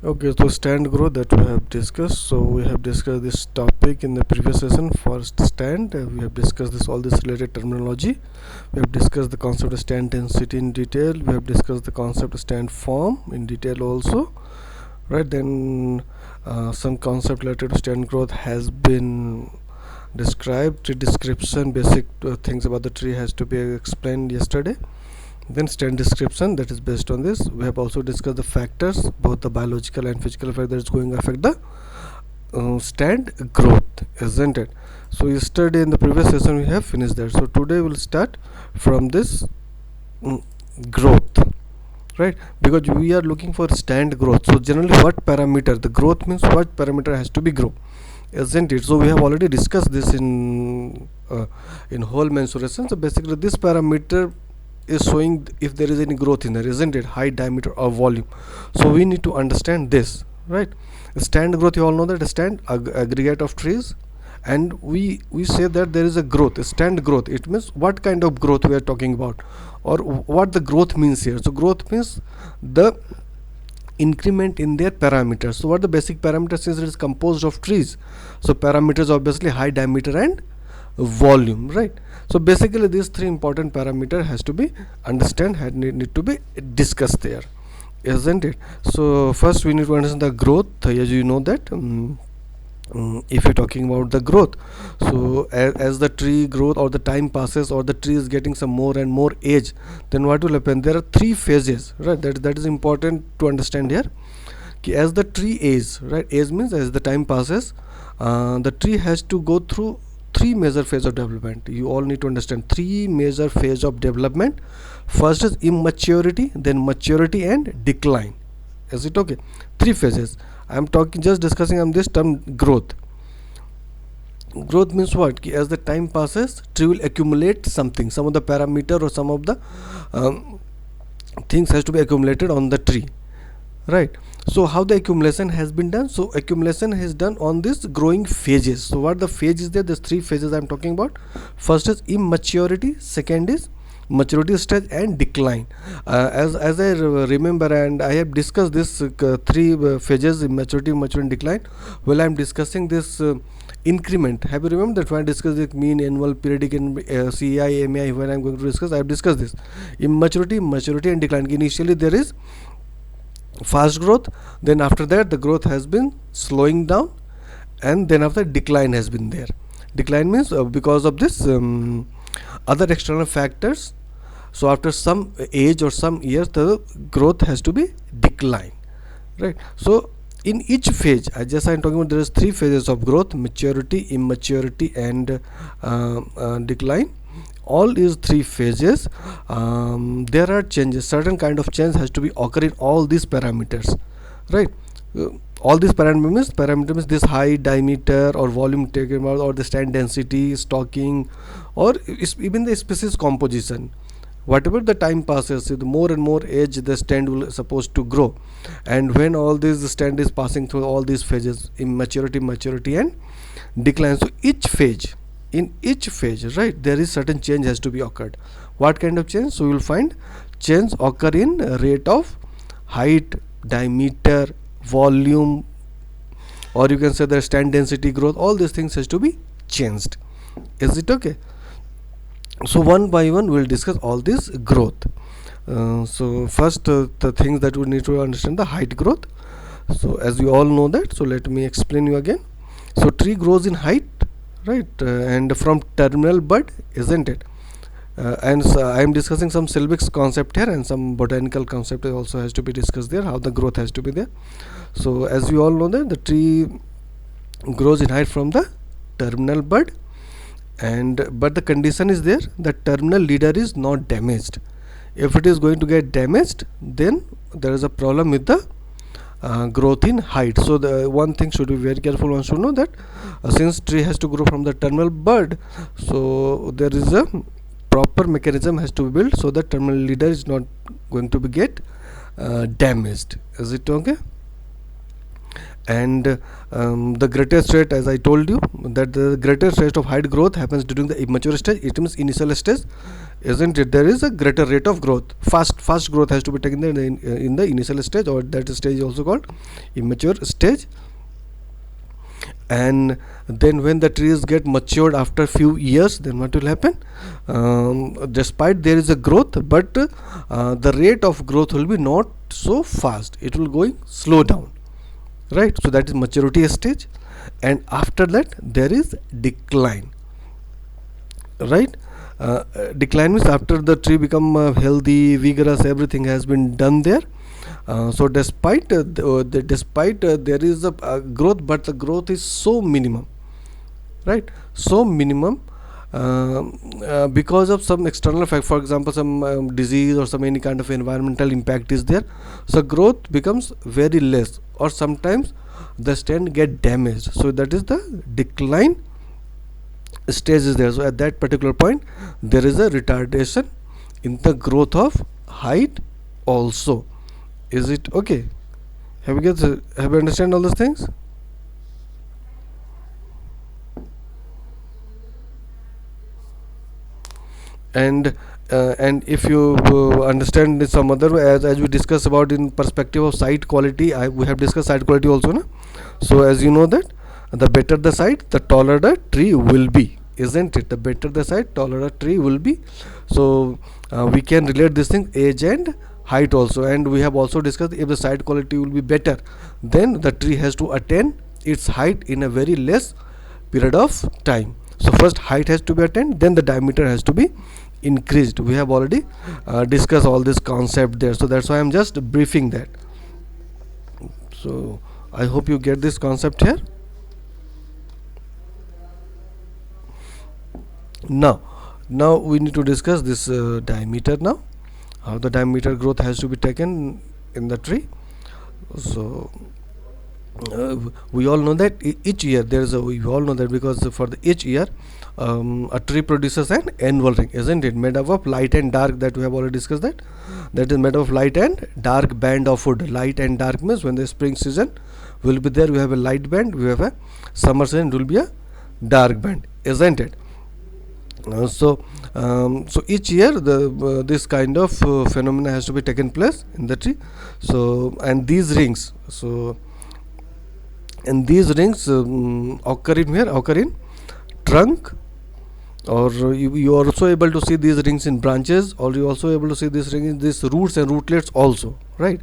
Okay, so stand growth that we have discussed. So we have discussed this topic in the previous session. First stand, we have discussed this all this related terminology. We have discussed the concept of stand density in detail. We have discussed the concept of stand form in detail also. Right, then some concept related to stand growth has been described. Tree description, basic things about the tree has to be explained yesterday. Then stand description, that is based on this. We have also discussed the factors, both the biological and physical factor that is going to affect the stand growth, isn't it? So yesterday in the previous session we have finished that. So today we'll start from this growth, right? Because we are looking for stand growth. So generally what parameter, the growth means what parameter has to be grow, isn't it? So we have already discussed this in whole mensuration. So basically this parameter is showing if there is any growth in there, isn't it? Height, diameter or volume. So we need to understand this, right? Stand growth, you all know that stand aggregate of trees, and we say that there is a growth, a stand growth. It means what kind of growth we are talking about, or what the growth means here. So growth means the increment in their parameters. So what the basic parameters, since it is composed of trees, so parameters obviously height, diameter and volume, right? So basically these three important parameter has to be understand, need to be discussed there, isn't it? So first we need to understand the growth. As you know that if you're talking about the growth, so as the tree growth or the time passes or the tree is getting some more and more age, then what will happen? There are three phases, right? That is important to understand here. As the tree age, right? Age means as the time passes, the tree has to go through three major phase of development. You all need to understand three major phase of development. First is immaturity, then maturity and decline. Is it okay? Three phases. I am talking, just discussing on this term growth. Growth means what? As the time passes, tree will accumulate something, some of the parameter or some of the things has to be accumulated on the tree, right? So how the accumulation has been done? So accumulation is done on this growing phases. So what the phase is there? There's three phases I'm talking about. First is immaturity, second is maturity stage and decline. As I remember, and I have discussed this three phases, maturity, and decline. Well, I'm discussing this increment. Have you remembered that when I discussed the mean, annual, periodic, and CEI, MEI, when I'm going to discuss, I have discussed this immaturity, maturity and decline. Initially there is fast growth, then after that the growth has been slowing down, and then after decline has been there. Decline means because of this other external factors. So after some age or some years the growth has to be decline, right? So in each phase, I'm talking about, there is three phases of growth: maturity, immaturity and decline. All is three phases. There are changes, certain kind of change has to be occur in all these parameters, right? All these parameter means this height, diameter or volume taken about, or the stand density, stocking, or even the species composition. Whatever the time passes, the more and more age the stand will supposed to grow, and when all this stand is passing through all these phases, immaturity, maturity and decline. So each phase, in each phase, right, there is certain change has to be occurred. What kind of change? So you will find change occur in rate of height, diameter, volume, or you can say the stand density growth. All these things has to be changed. Is it okay? So one by one we will discuss all this growth. So first the things that we need to understand, the height growth. So as you all know that, so let me explain you again. So tree grows in height, right, and from terminal bud, isn't it? And so I am discussing some Silvics concept here, and some botanical concept also has to be discussed there, how the growth has to be there. So as you all know that the tree grows in height from the terminal bud, and but the condition is there that terminal leader is not damaged. If it is going to get damaged, then there is a problem with the growth in height. So the one thing should be very careful, one should know that since tree has to grow from the terminal bud, so there is a proper mechanism has to be built so that terminal leader is not going to be get damaged. Is it okay? And the greatest rate, as I told you, that the greatest rate of height growth happens during the immature stage. It means initial stage, isn't it? There is a greater rate of growth. Fast growth has to be taken in the initial stage, or that stage is also called immature stage. And then when the trees get matured after few years, then what will happen? Despite there is a growth, but the rate of growth will be not so fast, it will going slow down, right? So that is maturity stage. And after that there is decline, right? Decline means after the tree become healthy, vigorous, everything has been done there. So despite there is a growth, but the growth is so minimum, right? So minimum, because of some external fact, for example some disease or some any kind of environmental impact is there, so growth becomes very less, or sometimes the stand get damaged. So that is the decline stage is there. So at that particular point there is a retardation in the growth of height also. Is it okay? Have you understand all those things? And and if you understand in some other way, as we discussed about in perspective of site quality, we have discussed site quality also, na? So as you know that the better the site, the taller the tree will be, isn't it? The better the site, taller the tree will be. So we can relate this thing age and height also. And we have also discussed, if the site quality will be better, then the tree has to attain its height in a very less period of time. So first height has to be attained, then the diameter has to be increased. We have already discussed all this concept there, so that's why I'm just briefing that. So I hope you get this concept here. Now we need to discuss this diameter now, how the diameter growth has to be taken in the tree. So we all know that each year there is a we all know that, because for the each year a tree produces an annual ring, isn't it? Made up of light and dark, that we have already discussed that. That is made of light and dark band of wood. Light and dark means when the spring season will be there, we have a light band, we have a summer season, it will be a dark band, isn't it? So each year the this kind of phenomena has to be taken place in the tree. So and these rings, occur in where? Occur in trunk, or you are also able to see these rings in branches, or you also able to see this ring in these roots and rootlets also, right?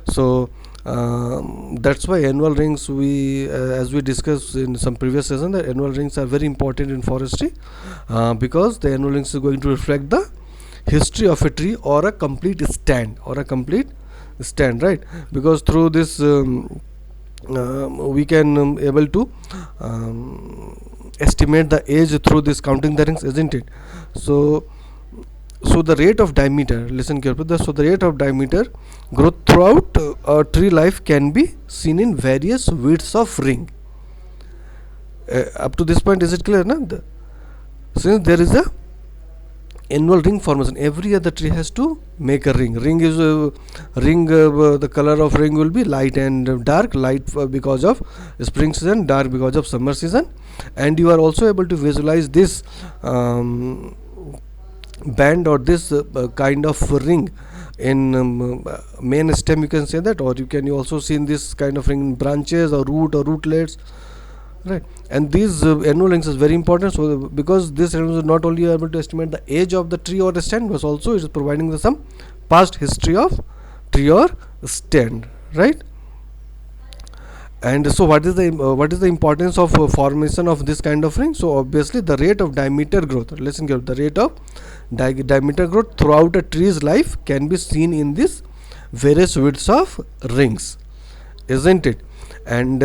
So that's why annual rings, we as we discussed in some previous session, that annual rings are very important in forestry, because the annual rings is going to reflect the history of a tree or a complete stand, right? Because through this we can able to estimate the age through this counting the rings, isn't it? So the rate of diameter, listen carefully, so the rate of diameter growth throughout a tree life can be seen in various widths of ring. Up to this point, is it clear, na? Since there is a annual ring formation, every other tree has to make a ring. The color of ring will be light and dark. Light because of spring season, dark because of summer season. And you are also able to visualize this band, or this kind of ring in main stem, you can say that, or you can also see in this kind of ring in branches or root or rootlets, right? And these annual rings is very important. So because this rings is not only able to estimate the age of the tree or the stand, but also it is providing the some past history of tree or stand, right? And so what is the importance of formation of this kind of ring? So obviously the rate of diameter growth, listen here, the rate of diameter growth throughout a tree's life can be seen in this various widths of rings, isn't it? And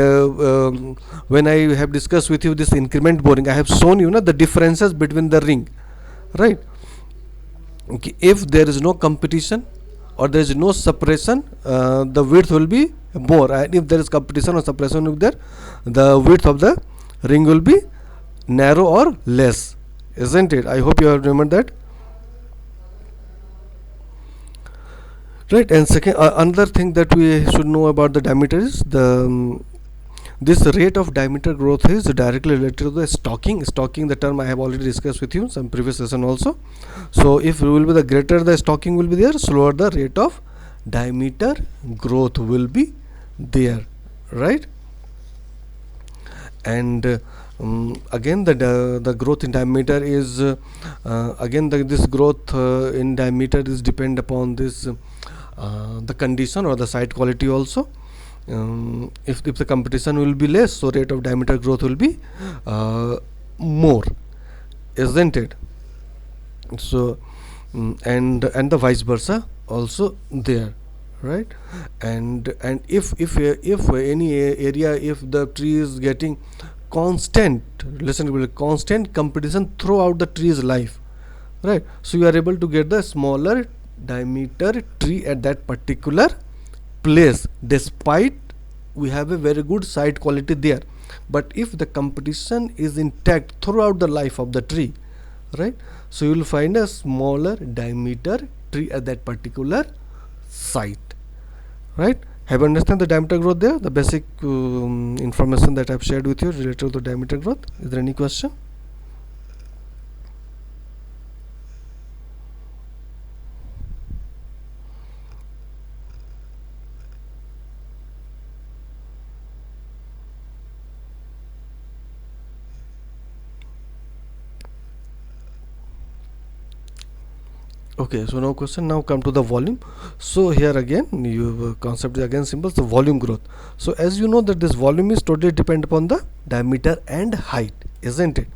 when I have discussed with you this increment boring, I have shown you the differences between the ring, right? Okay, if there is no competition or there is no separation, the width will be more, and if there is competition or separation will be there, the width of the ring will be narrow or less, isn't it? I hope you have remembered that, right? And second, another thing that we should know about the diameter is the this rate of diameter growth is directly related to the stocking. The term I have already discussed with you in some previous session also. So if will be the greater the stocking will be there, slower the rate of diameter growth will be there, right? And again the growth in diameter is again this growth in diameter is depend upon this the condition or the site quality also. If the competition will be less, so rate of diameter growth will be more, isn't it? So and the vice versa also there, right? And if any area, if the tree is getting constant, listen to me, constant competition throughout the tree's life, right? So you are able to get the smaller diameter tree at that particular place, despite we have a very good site quality there. But if the competition is intact throughout the life of the tree, right, so you will find a smaller diameter tree at that particular site, right? Have you understand the diameter growth there, the basic information that I've shared with you related to the diameter growth? Is there any question? Okay, so no question. Now come to the volume. So here again, your concept is again simple. So volume growth. So as you know that this volume is totally depend upon the diameter and height, isn't it?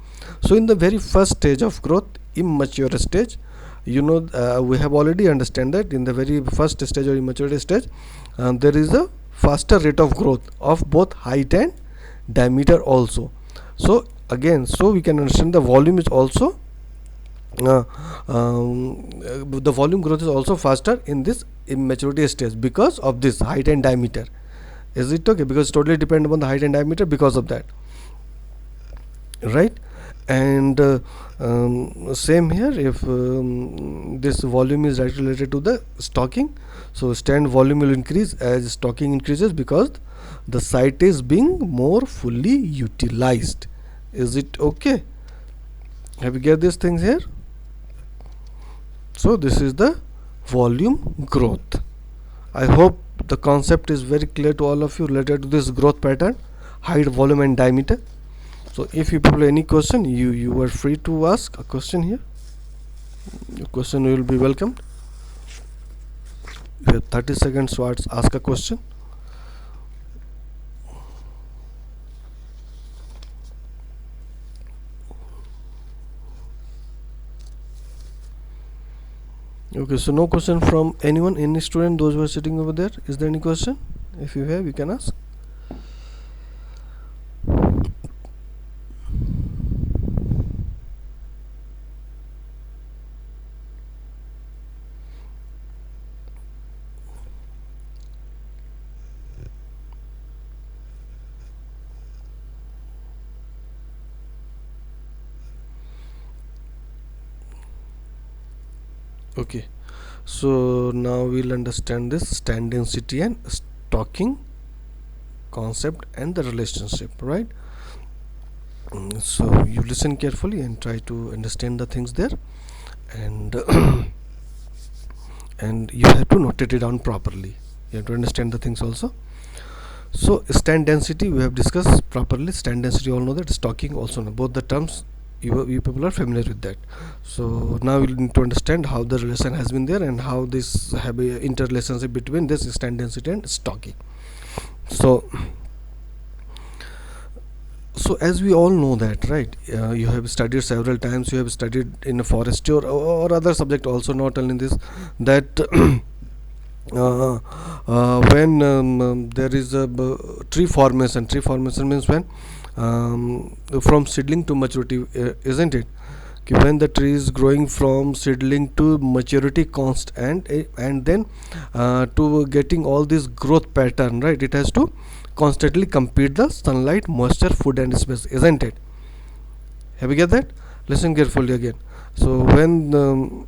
So in the very first stage of growth, immature stage, you know, we have already understand that in the very first stage or immaturity stage, there is a faster rate of growth of both height and diameter also. So again, so we can understand the volume is also the volume growth is also faster in this immaturity stage because of this height and diameter. Is it okay? Because totally depend upon the height and diameter because of that, right? And same here, if this volume is directly related to the stocking, so stand volume will increase as stocking increases because the site is being more fully utilized. Is it okay? Have you get these things here? So this is the volume growth. I hope the concept is very clear to all of you related to this growth pattern, height, volume and diameter. So if you people have any question, you are free to ask a question here. Your question will be welcomed. You have 30 seconds to ask a question. Okay, so no question from anyone, any student, those who are sitting over there. Is there any question? If you have, you can ask. Okay, so now we'll understand this stand density and stocking concept and the relationship, right? So you listen carefully and try to understand the things there, and and you have to note it down properly. You have to understand the things also. So stand density we have discussed properly. Stand density, all know that. Stocking also know. Both the terms you people are familiar with that. So now we need to understand how the relation has been there and how this have a interrelationship between this stand density and stocking. So as we all know that, right, you have studied several times, you have studied in a forestry or other subject also, not only this, that when there is a tree formation means when from seedling to maturity, isn't it? When the tree is growing from seedling to maturity and then to getting all this growth pattern, right, it has to constantly compete the sunlight, moisture, food and space, isn't it? Have you get that? Listen carefully again. So when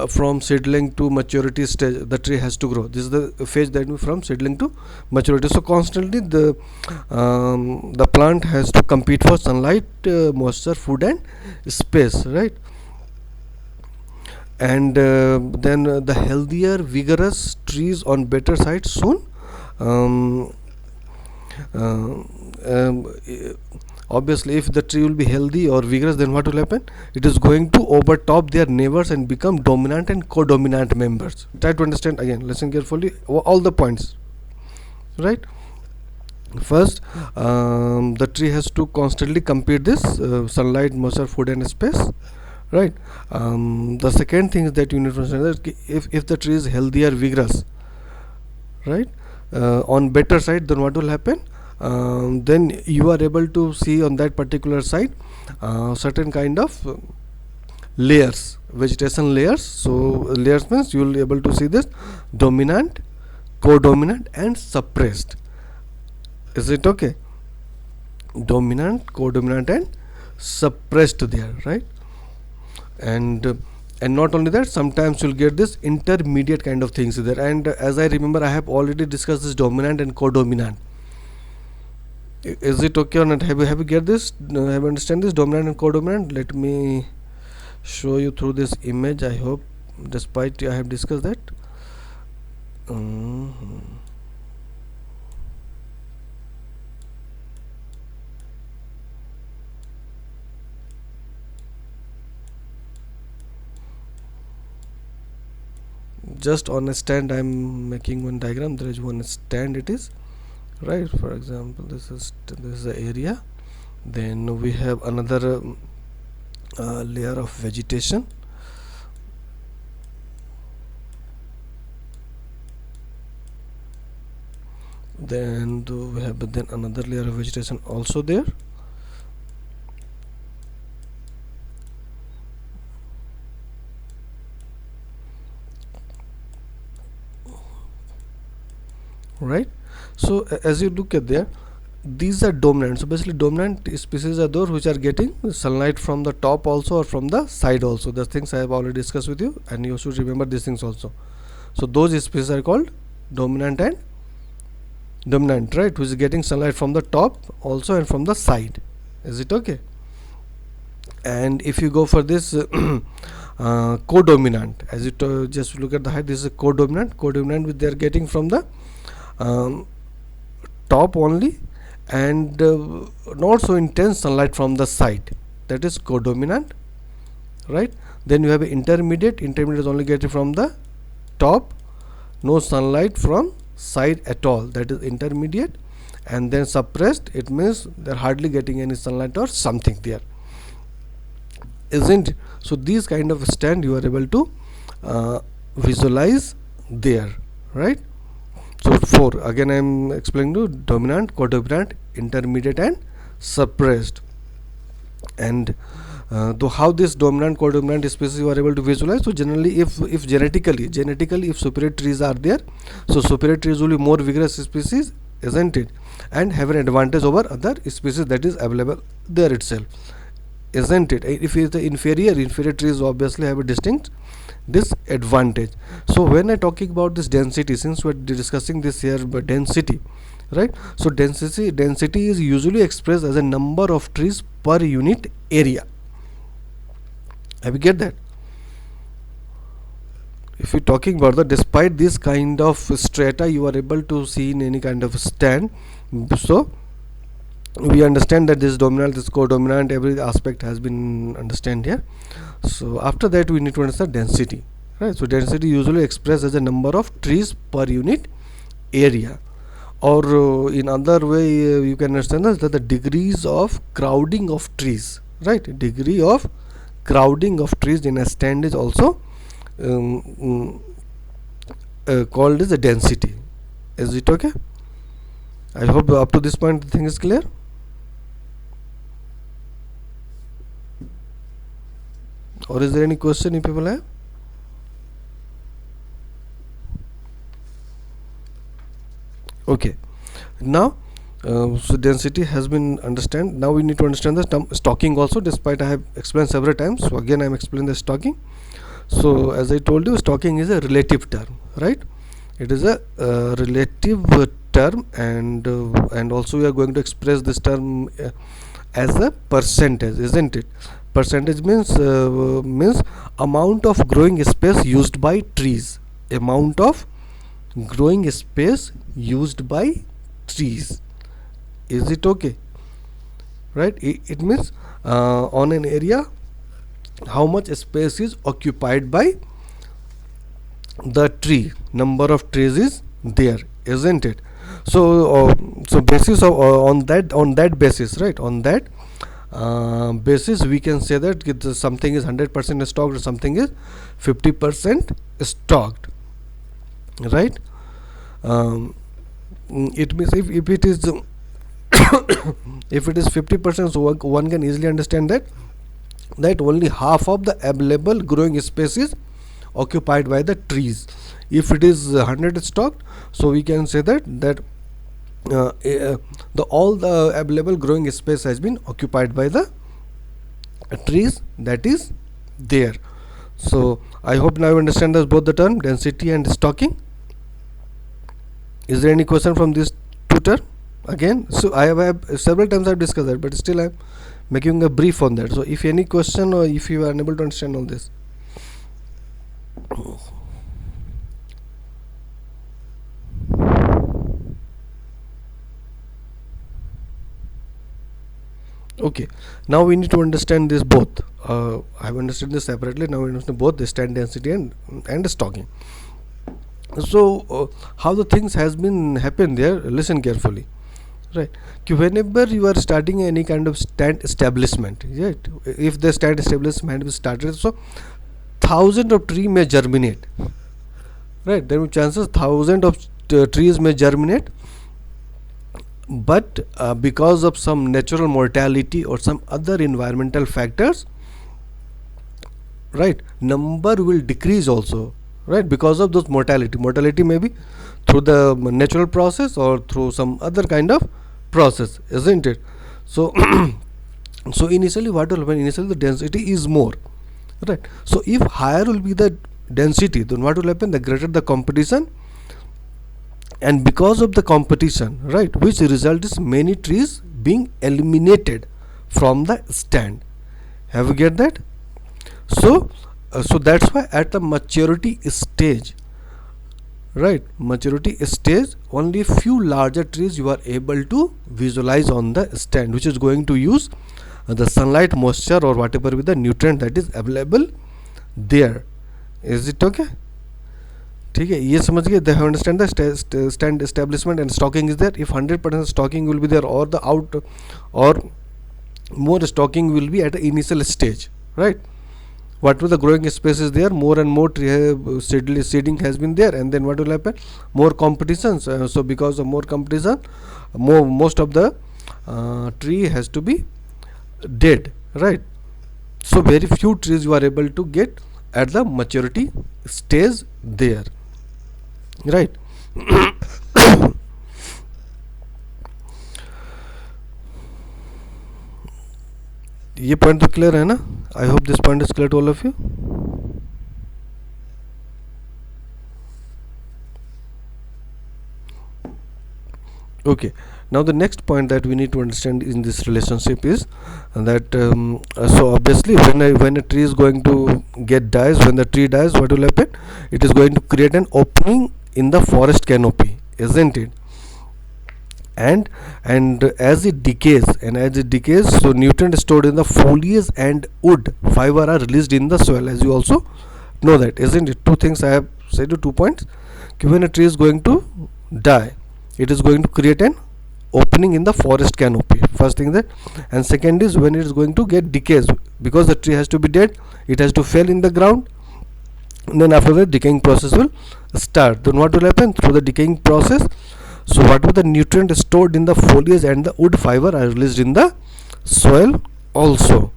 from seedling to maturity stage the tree has to grow. This is the phase that from seedling to maturity. So constantly the plant has to compete for sunlight, moisture, food and space, right? And then the healthier vigorous trees on better sites soon um, uh, um, obviously if the tree will be healthy or vigorous, then what will happen? It is going to overtop their neighbors and become dominant and co-dominant members. Try to understand again, listen carefully, all the points, right? First, the tree has to constantly compete this sunlight, moisture, food and space, right? The second thing is that you need to understand that if the tree is healthier, vigorous, right, on better side, then what will happen? Then you are able to see on that particular side certain kind of layers, vegetation layers. So layers means you will be able to see this dominant, co-dominant and suppressed. Is it okay? Dominant, co-dominant and suppressed there, right? And not only that, sometimes you'll get this intermediate kind of things there. And as I remember, I have already discussed this dominant and co-dominant. Is it okay or not? Have you get this? Have you understand this dominant and co-dominant? Let me show you through this image. I hope, despite I have discussed that. Just on a stand, I'm making one diagram. There is one stand. It is right. For example, this is the area. Then we have another layer of vegetation. Then we have then another layer of vegetation also there. Right. So as you look at there, these are dominant. So basically dominant species are those which are getting sunlight from the top also or from the side also. The things I have already discussed with you, and you should remember these things also. So those species are called dominant and dominant, right, which is getting sunlight from the top also and from the side. Is it okay? And if you go for this co-dominant, as you just look at the height, this is a co-dominant which they are getting from the top only, and not so intense sunlight from the side. That is co-dominant, right? Then you have an intermediate is only getting from the top, no sunlight from side at all. That is intermediate. And then suppressed, it means they're hardly getting any sunlight or something there, isn't it? So these kind of stand you are able to visualize there, right? So four, again I am explaining to dominant, co-dominant, intermediate and suppressed. And though how this dominant, co-dominant species you are able to visualize. So generally if genetically if superior trees are there, so superior trees will be more vigorous species, isn't it, and have an advantage over other species that is available there itself, isn't it? If it is the inferior trees obviously have a distinct disadvantage. So when I talking about this density, since we are discussing this here, but density, right? So density is usually expressed as a number of trees per unit area. Have you get that? If you're talking about that, despite this kind of strata you are able to see in any kind of stand, so we understand that this dominant, this co-dominant, every aspect has been understand here. So after that we need to understand density, right? So density usually expressed as a number of trees per unit area, or in other way you can understand that the degrees of crowding of trees, right? Degree of crowding of trees in a stand is also called as a density. Is it okay? I hope up to this point the thing is clear. Or is there any question if people have? Okay. Now so density has been understand. Now we need to understand the term stocking also, despite I have explained several times. So again I am explaining the stocking. So as I told you, stocking is a relative term, right? It is a relative term, and also we are going to express this term as a percentage, isn't it? Percentage means amount of growing space used by trees. Amount of growing space used by trees. Is it okay? Right? It means on an area how much space is occupied by the tree, number of trees is there, isn't it? So basis of on that basis, right, on that basis we can say that something is 100% stocked or something is 50% stocked, right? It means if it is if it is 50%, so one can easily understand that only half of the available growing space is occupied by the trees. If it is 100 stocked, so we can say that the all the available growing space has been occupied by the trees that is there. So I hope now you understand us both the term density and stocking. Is there any question from this tutor? Again, so I have several times I've discussed that, but still I'm making a brief on that. So if any question or if you are unable to understand all this. Okay, now we need to understand this both. I have understood this separately. Now we understand both the stand density and the stocking. So how the things has been happen there, listen carefully, right? Whenever you are starting any kind of stand establishment, right, if the stand establishment is started, so thousands of tree may germinate, right? There are chances thousands of trees may germinate, but because of some natural mortality or some other environmental factors, right, number will decrease also, right, because of those mortality may be through the natural process or through some other kind of process, isn't it? So so initially what will happen, initially the density is more, right? So if higher will be the density, then what will happen, the greater the competition, and because of the competition, right, which result is many trees being eliminated from the stand. Have you get that? So that's why at the maturity stage, right, maturity stage, only few larger trees you are able to visualize on the stand, which is going to use the sunlight, moisture or whatever with the nutrient that is available there. Is it okay? ठीक है, ये समझ गए. They have understand the stand establishment and stocking is there. If 100% stocking will be there, or the out or more stocking will be at the initial stage, right? Whatever the growing space is there, more and more seeding has been there, and then what will happen, more competitions. So because of more competition, most of the tree has to be dead, right? So very few trees you are able to get at the maturity stage there, right? ये point तो clear है ना? I hope this point is clear to all of you. Okay, now the next point that we need to understand in this relationship is that so obviously when a tree is going to get dies, when the tree dies, what will happen, it is going to create an opening in the forest canopy, isn't it? And as it decays, so nutrients stored in the foliage and wood fiber are released in the soil, as you also know that, isn't it? Two things I have said to 2 points. When a tree is going to die, it is going to create an opening in the forest canopy, first thing that, and second is when it is going to get decays, because the tree has to be dead, it has to fall in the ground, and then after that decaying process will start. Then what will happen through the decaying process, so whatever the nutrient stored in the foliage and the wood fiber are released in the soil also,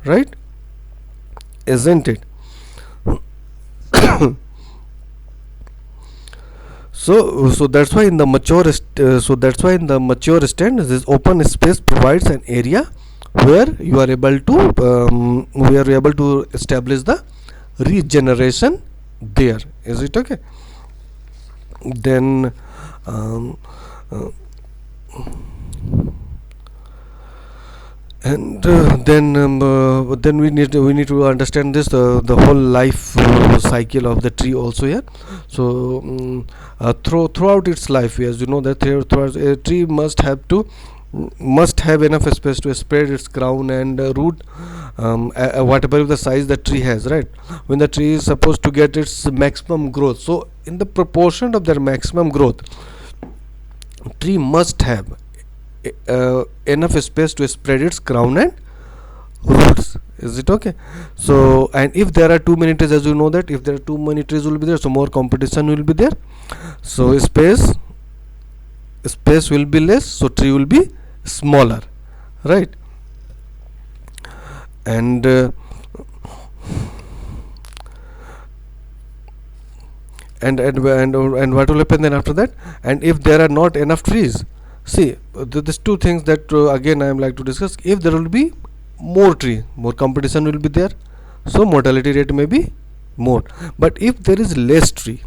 right, isn't it? So that's why in the mature stand, this open space provides an area where you are able to establish the regeneration there. Is it okay? Then um, uh, and then we need to understand this the whole life cycle of the tree also here. So throughout its life, as you know that throughout a tree must have enough space to spread its crown and root, whatever the size the tree has, right? When the tree is supposed to get its maximum growth, so in the proportion of their maximum growth, tree must have enough space to spread its crown and roots. Is it okay? So, and if there are too many trees, as you know that if there are too many trees will be there, so more competition will be there, so space will be less, so tree will be smaller, right? And and what will happen then after that? And if there are not enough trees, see, these two things that again I am like to discuss. If there will be more tree, more competition will be there, so mortality rate may be more. But if there is less tree,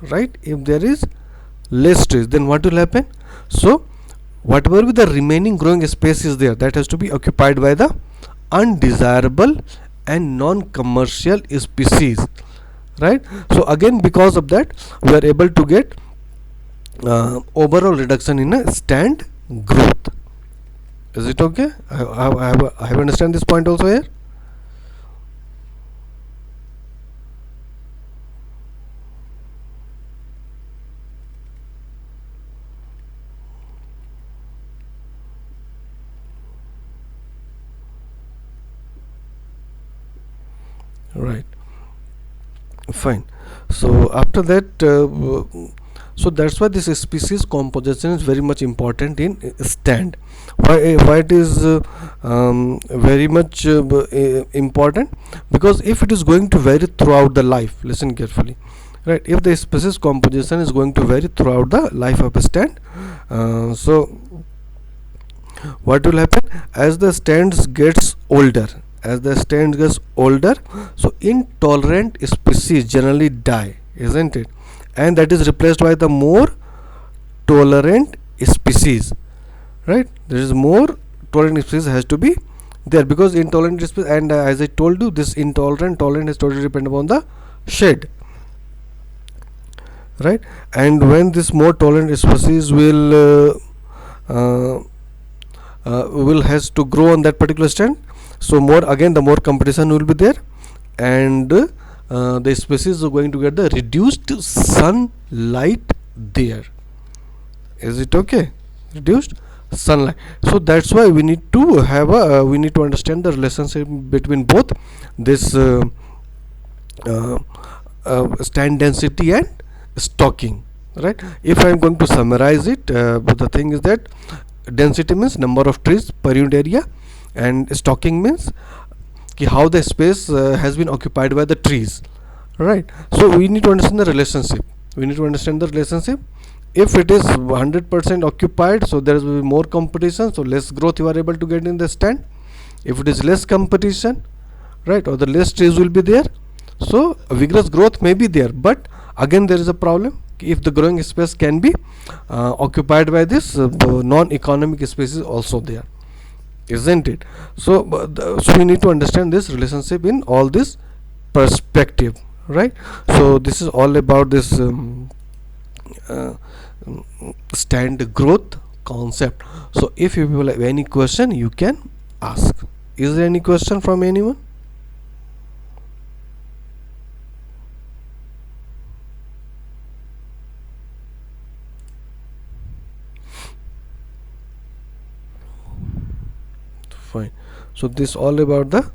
right, if there is less trees, then what will happen? So whatever be the remaining growing space is there, that has to be occupied by the undesirable and non-commercial species, right? So again, because of that, we are able to get overall reduction in a stand growth. Is it okay? I have understand this point also here. Right, fine. So after that, so that's why this species composition is very much important in stand. Why it is very much important? Because if it is going to vary throughout the life, listen carefully, right? If the species composition is going to vary throughout the life of a stand, so what will happen? As the stands gets older, so intolerant species generally die, isn't it? And that is replaced by the more tolerant species, right? There is more tolerant species has to be there, because intolerant species, and as I told you, this tolerant is totally dependent upon the shade, right? And when this more tolerant species will has to grow on that particular stand, so the more competition will be there, and the species are going to get the reduced sunlight there. Is it okay? Reduced sunlight. So that's why we need to have we need to understand the relationship between both this stand density and stocking, right? If I am going to summarize it, but the thing is that density means number of trees per unit area, and stocking means how the space has been occupied by the trees, right? So we need to understand the relationship. If it is 100% occupied, so there will be more competition, so less growth you are able to get in the stand. If it is less competition, right, or the less trees will be there, so vigorous growth may be there. But again, there is a problem. If the growing space can be occupied by this non-economic species also there, isn't it? So so we need to understand this relationship in all this perspective, right? So this is all about this uh, stand growth concept. So if you people have any question, you can ask. Is there any question from anyone? Fine. So this all about the